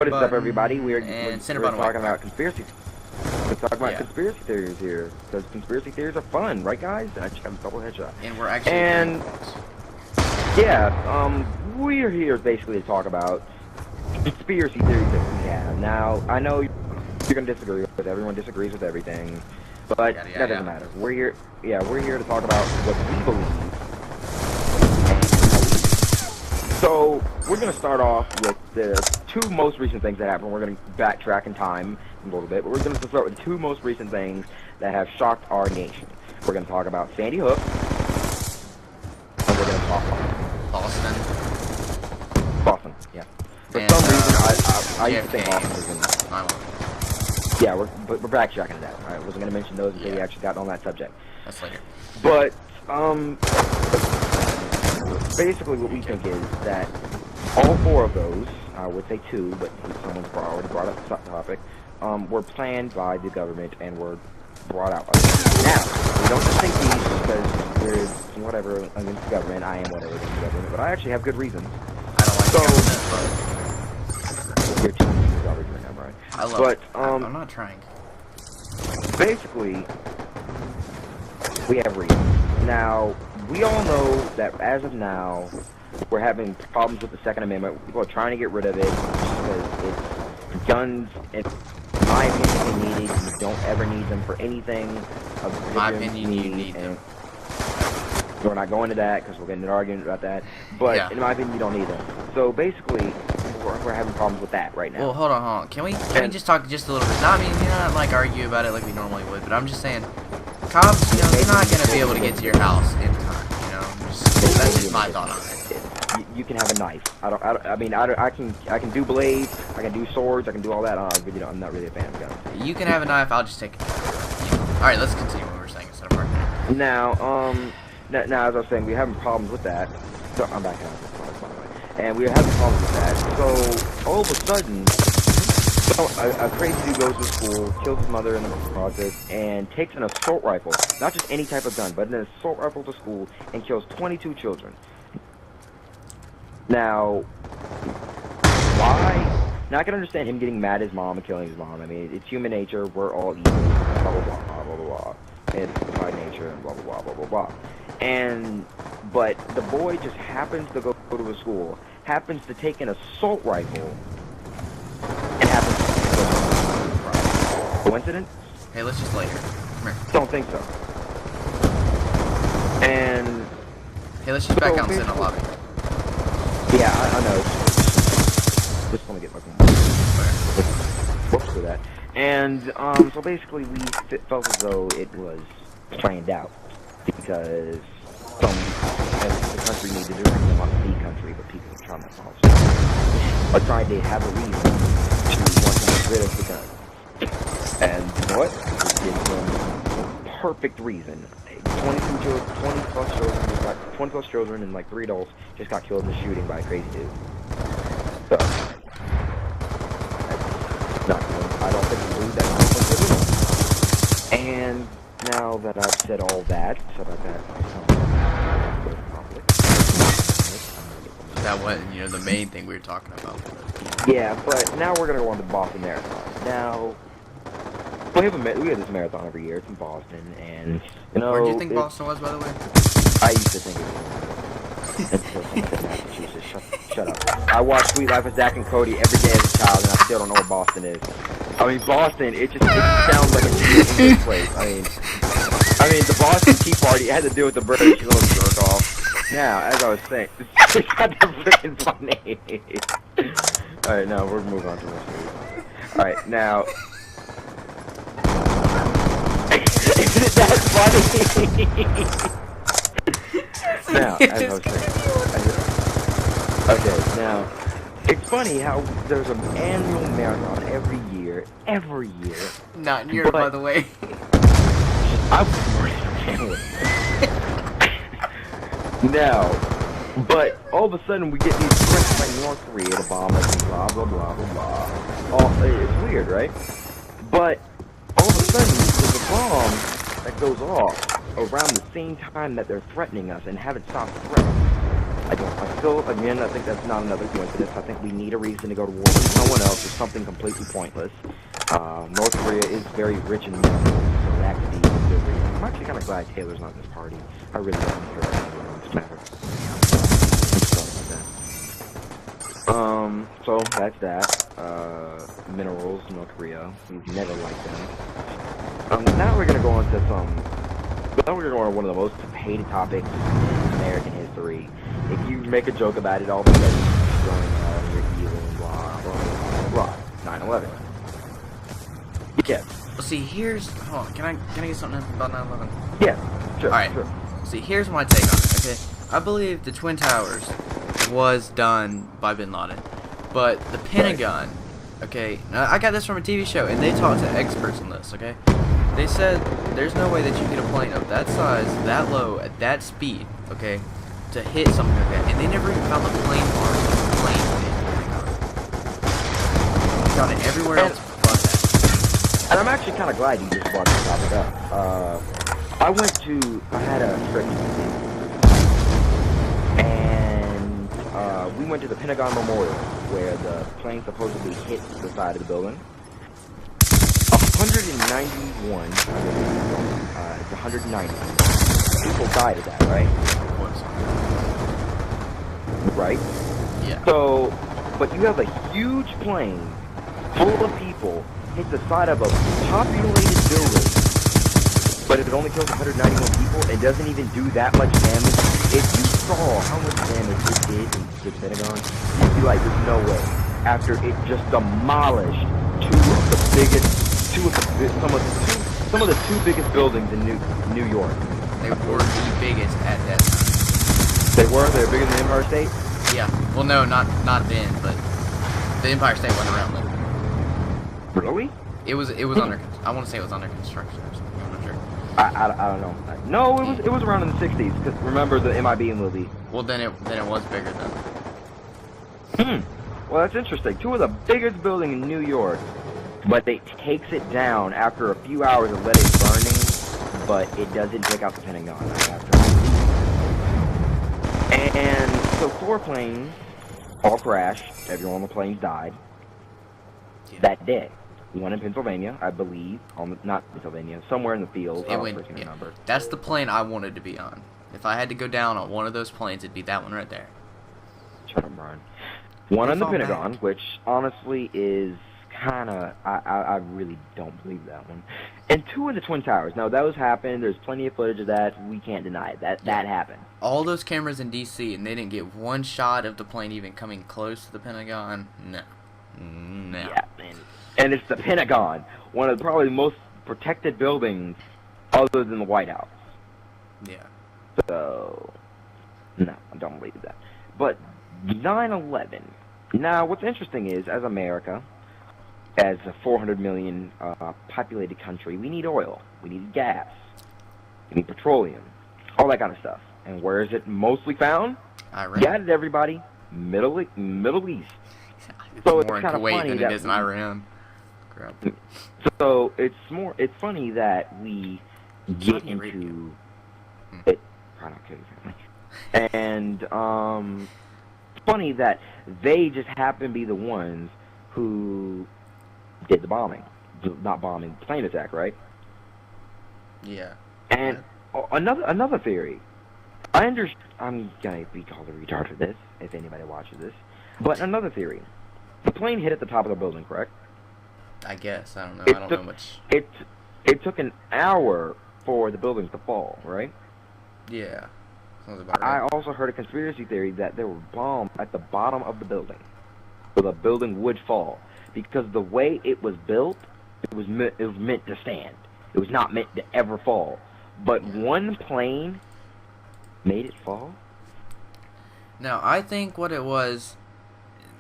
What is up, button, everybody? We're center talking button about conspiracy. We're talking about conspiracy theories here, because conspiracy theories are fun, right, guys? I just got a double headshot. And we're actually we're here basically to talk about conspiracy theories that we have. Now, I know you're gonna disagree with it. Everyone disagrees with everything, but that doesn't matter. We're here to talk about what we believe. So we're gonna start off with the two most recent things that happened. We're gonna backtrack in time a little bit, but we're gonna start with the two most recent things that have shocked our nation. We're gonna talk about Sandy Hook, and we're gonna talk about Boston. Yeah. For some reason, I used to think Boston was in. Yeah, we're backtracking to that. I wasn't gonna mention those until we actually got on that subject. That's later. But basically what we think is that all four of those, I would say two, but someone's already brought up the topic, were planned by the government and were brought out by the government. Now, we don't just think these because we're whatever against the government. I am whatever against the government, but I actually have good reasons. I don't like government, but you're too garbage right now, right? I love it. I'm not trying. Basically, we have reasons. Now, we all know that as of now, we're having problems with the Second Amendment. People are trying to get rid of it because it's guns, in my opinion, needed. You don't ever need them for anything. In my opinion, you need them. We're not going to that because we're getting an argument about that. But in my opinion, you don't need them. So basically, we're having problems with that right now. Well, hold on. Can we just talk just a little bit? I mean, not like argue about it like we normally would, but I'm just saying, cops, you know, they're not gonna be able to get to your house in time. You know, that's just my thought on it. You can have a knife. I can do blades, I can do swords, I can do all that. But you know, I'm not really a fan of guns. You can have a knife. I'll just take it. All right, let's continue what we were saying instead of arguing. Now, as I was saying, we're having problems with that. So I'm back on this by the way. And we're having problems with that. So all of a sudden, a crazy dude goes to school, kills his mother in the process, and takes an assault rifle, not just any type of gun, but an assault rifle to school, and kills 22 children. Now, why? Now, I can understand him getting mad at his mom and killing his mom. I mean, it's human nature. We're all evil. Blah, blah, blah, blah, blah, blah, blah. It's by nature and blah, blah, blah, blah, blah, blah. But the boy just happens to go to a school, happens to take an assault rifle, and happens to kill him. Coincidence? Hey, let's just lay here. Come here. Don't think so. And... Hey, let's just back out and sit in the lobby. Yeah, I know. Just want to get my whoops for that. And so basically, we felt as though it was planned out because the country needed to bring them up to the country, but people are trying to follow. Or trying to have a reason to want to get rid of the gun. And you know what? It gives them perfect reason. 20 plus children and like 3 adults just got killed in the shooting by a crazy dude. So, I don't think we believe that. And now that I've said all that, that wasn't, you know, the main thing we were talking about. Yeah, but now we're gonna go on to the Boston Marathon. Now, we have this marathon every year. It's in Boston, and you know. Where do you think Boston was, by the way? I used to think it was until someone said Massachusetts. Shut up. I watched Sweet Life of Zach and Cody every day as a child, and I still don't know what Boston is. I mean, Boston. It sounds like a English place. I mean, the Boston Tea Party had to do with the British, you little jerk off. Now, as I was saying, it's kind of freaking funny. All right, now we're moving on to the next. All right, now. Isn't that funny? Now, as I was saying, okay, now, it's funny how there's an annual marathon every year. Not in Europe, by the way. Now, but all of a sudden we get these threats like North Korea to bomb us and blah, blah, blah, blah, blah. It's weird, right? But all of a sudden, there's a bomb that goes off around the same time that they're threatening us and haven't stopped threatening. Again, I think that's not another coincidence. I think we need a reason to go to war with someone else or something completely pointless. North Korea is very rich in minerals, so that could be a good reason. I'm actually kind of glad Taylor's not in this party. I really don't care about this matter. So that's that. Minerals, North Korea. We've never liked them. Now we're gonna go on to Now we're gonna go on one of the most hated topics in American history. If you make a joke about it, all of a sudden you're evil and blah blah blah blah. 9/11. Yeah. Well, see, here's. Hold on. Can I get something about 9/11? Yeah. Sure. All right. Sure. See, here's my take on it. Okay, I believe the Twin Towers was done by Bin Laden, but the Pentagon. Okay, now I got this from a TV show, and they talked to experts on this. Okay, they said there's no way that you get a plane of that size, that low, at that speed. Okay, to hit something like that, and they never even found the plane part of the plane. They found it everywhere else but that. And I'm actually kind of glad you just brought this topic up. I had a trip, and we went to the Pentagon Memorial, where the plane supposedly hit the side of the building. 191, it's 190. People died of that, right? Right? Yeah. So, but you have a huge plane full of people hit the side of a populated building, but if it only kills 191 people, it doesn't even do that much damage. If you saw how much damage it did in the Pentagon, you'd be like, there's no way. After it just demolished some of the two biggest buildings in New York. They were the biggest at that time. They were bigger than the Empire State? Yeah. Well, no, not then, but the Empire State wasn't around then. Really? It was under. I want to say it was under construction or something. I'm not sure. I don't know. No, it was around in the 60s. Because remember the MIB movie? Well, then it was bigger then. Well, that's interesting. Two of the biggest buildings in New York, but it takes it down after a few hours of let it burning, but it doesn't take out the Pentagon after. And so 4 planes all crashed. Everyone on the planes died that day. One in Pennsylvania, I believe. Not Pennsylvania, somewhere in the field. Remember. That's the plane I wanted to be on. If I had to go down on one of those planes, it'd be that one right there. Shut up, Brian. One in the Pentagon, which honestly is kind of, I really don't believe that one. And 2 in the Twin Towers. Now, those happened. There's plenty of footage of that. We can't deny it. That happened. All those cameras in D.C., and they didn't get one shot of the plane even coming close to the Pentagon. No. Yeah, and it's the Pentagon, one of probably the most protected buildings other than the White House. Yeah. So, no, I don't believe that. But 9/11. Now, what's interesting is, as America, as a 400 million populated country, we need oil, we need gas, we need petroleum, all that kind of stuff. And where is it mostly found? Iran. Got it, everybody. Middle East. So it's kind of funny than it is in Iran. So it's funny that we get into it. And it's funny that they just happen to be the ones who did the bombing, not bombing, plane attack, right? Yeah. And another theory. I'm gonna be called a retard for this if anybody watches this. But another theory. The plane hit at the top of the building, correct? I guess. I don't know. I don't know much. It took an hour for the buildings to fall, right? Yeah. Sounds about right. I also heard a conspiracy theory that there were bombs at the bottom of the building, so the building would fall. Because the way it was built, it was meant to stand. It was not meant to ever fall. But one plane made it fall? Now, I think what it was,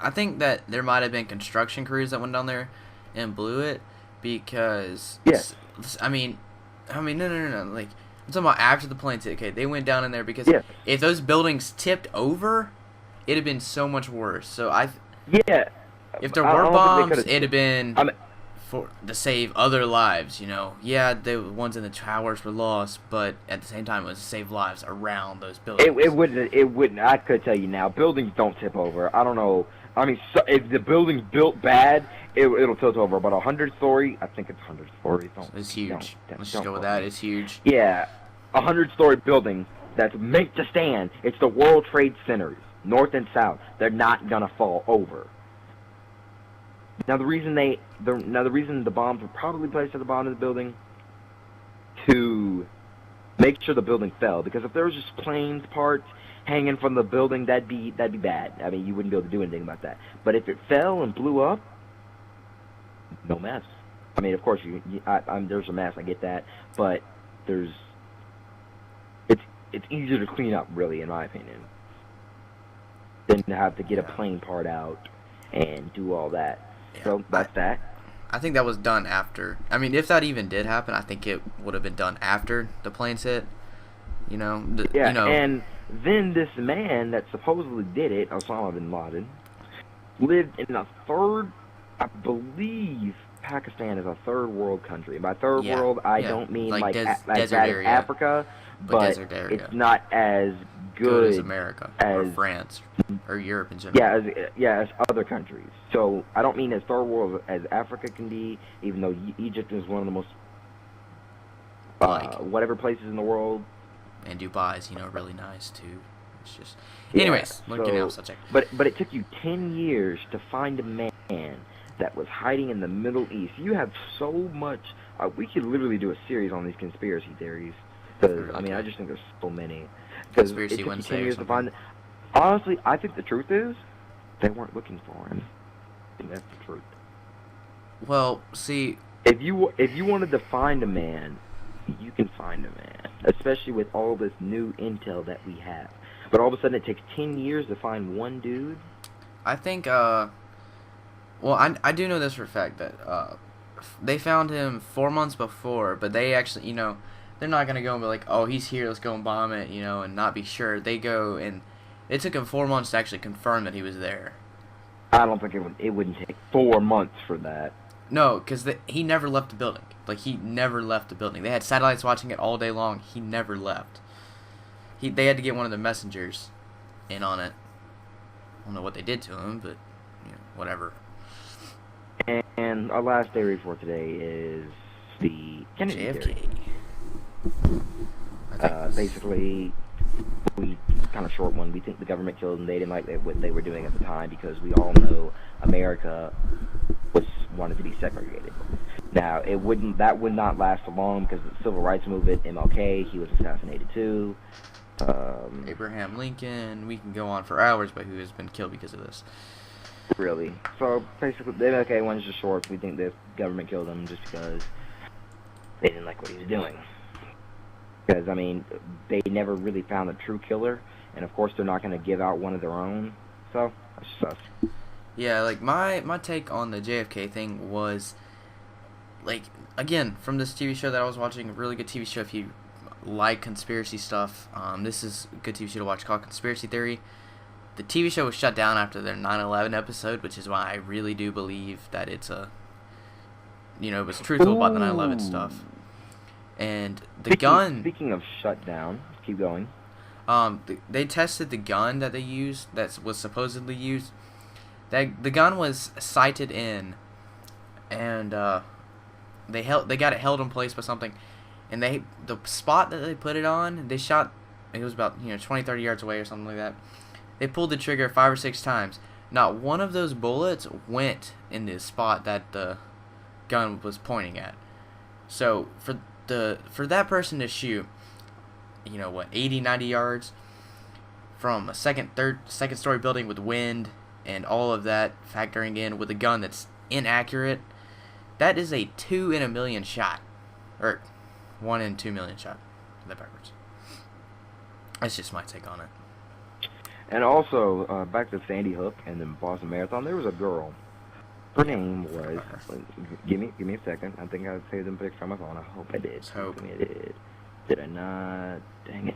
I think that there might have been construction crews that went down there and blew it because, yes. I mean, no. Like, I'm talking about after the plane hit. Okay, they went down in there because if those buildings tipped over, it'd have been so much worse. So yeah. If there were bombs, it'd have been to save other lives. You know, yeah, the ones in the towers were lost, but at the same time, it was to save lives around those buildings. It wouldn't. It wouldn't. I could tell you now. Buildings don't tip over. I don't know. I mean, so, if the building's built bad, it'll tilt over. About 100-story, I think it's 100 stories. It's huge. Let's just go with that. It's huge. Yeah, 100-story building that's meant to stand. It's the World Trade Centers, north and south. They're not gonna fall over. Now the reason the bombs were probably placed at the bottom of the building to make sure the building fell, because if there was just planes parts hanging from the building, that'd be bad. I mean, you wouldn't be able to do anything about that. But if it fell and blew up, no mess. I mean, of course, there's a mess. I get that, but it's easier to clean up, really, in my opinion, than to have to get a plane part out and do all that. Yeah, so that's that. I think that was done after. I mean, if that even did happen, I think it would have been done after the planes hit. You know. Yeah, you know, and then this man that supposedly did it, Osama bin Laden, lived in a third, I believe Pakistan is a third world country. By third world, I don't mean like desert area. Africa, but it's not as good as America or France or Europe in general. Yeah, as other countries. So I don't mean as third world as Africa can be, even though Egypt is one of the most whatever places in the world. And Dubai's, really nice too. It's just, anyways, we're getting off subject. But it took you 10 years to find a man that was hiding in the Middle East. You have so much. We could literally do a series on these conspiracy theories. Because I mean, I just think there's so many. Because it took you 10 years to find. Honestly, I think the truth is they weren't looking for him. I think that's the truth. Well, see, if you wanted to find a man, you can find a man, especially with all this new intel that we have. But all of a sudden, it takes 10 years to find one dude. I think. Well, I do know this for a fact that they found him 4 months before, but they actually, they're not gonna go and be like, oh, he's here, let's go and bomb it, and not be sure. They go and it took him 4 months to actually confirm that he was there. I don't think it wouldn't take 4 months for that. No, because he never left the building. Like, he never left the building. They had satellites watching it all day long. He never left. They had to get one of the messengers in on it. I don't know what they did to him, but whatever. And our last theory for today is the Kennedy theory. Basically, we kind of short one. We think the government killed him. They didn't like what they were doing at the time, because we all know America wanted to be segregated. Now, that would not last so long, because the civil rights movement, MLK, he was assassinated too. Abraham Lincoln. We can go on for hours about who has been killed because of this. Really. So basically, the MLK one is just short. We think the government killed him just because they didn't like what he was doing. Because, I mean, they never really found the true killer, and of course they're not going to give out one of their own. So that's just us. Yeah, like my take on the JFK thing was, like, again, from this TV show that I was watching, a really good TV show if you like conspiracy stuff. This is a good TV show to watch called Conspiracy Theory. The TV show was shut down after their 9/11 episode, which is why I really do believe that it's it was truthful about the 9/11 stuff. And the gun. Speaking of shut down, keep going. They tested the gun that they used, that was supposedly used. The gun was sighted in, and they got it held in place by something, and the spot that they put it on, they shot. It was about 20-30 yards away or something like that. They pulled the trigger 5 or 6 times. Not one of those bullets went in the spot that the gun was pointing at. So for that person to shoot, 80, 90 yards from a second story building with wind and all of that factoring in with a gun that's inaccurate, that is a 2 in a million shot, or 1 in 2 million shot. That backwards. That's just my take on it. And also, back to Sandy Hook and the Boston Marathon, there was a girl. Her name was. Give me a second. I think I saved them picture on my phone. I hope I did. Hope. I did. Did I not? Dang it.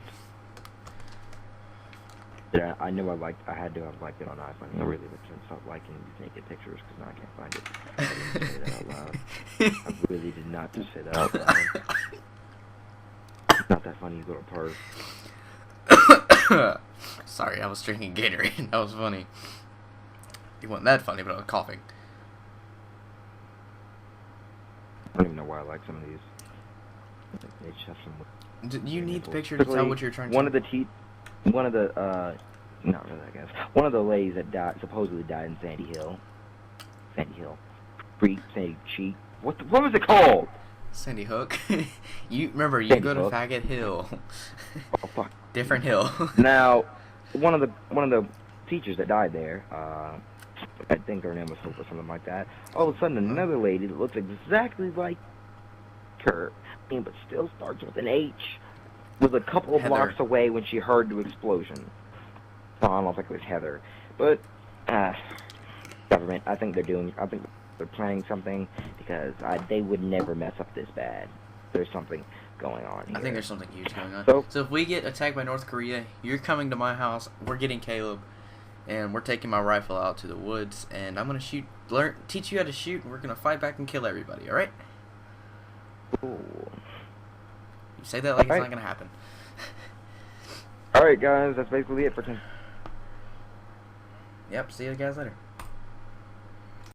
Yeah, I knew I had to have liked it on iPhone. I really shouldn't stop liking these naked pictures because now I can't find it. I didn't say that out loud. I really did not just say that out loud. It's not that funny, you little perv. Sorry, I was drinking Gatorade. That was funny. It wasn't that funny, but I was coughing. I don't even know why I like some of these. They just have some. You need the picture to tell what you're trying to Not really, I guess. One of the ladies that supposedly died in Sandy Hill. Sandy Cheek. What was it called? Sandy Hook. You remember, you Sandy go to Hook. Faggot Hill. Oh fuck. Different hill. Now, one of the teachers that died there, I think her name was Hope or something like that. All of a sudden, another lady that looks exactly like her, but still starts with an H, was a couple of Heather. blocks away when she heard the explosion. So I don't think it was Heather, but government. I think they're planning something because they would never mess up this bad. There's something going on here. I think there's something huge going on. So if we get attacked by North Korea, you're coming to my house, we're getting Caleb, and we're taking my rifle out to the woods, and I'm going to teach you how to shoot, and we're going to fight back and kill everybody, alright? Ooh. You say that like All it's right. not going to happen. Alright guys, that's basically it for tonight. Yep, see you guys later.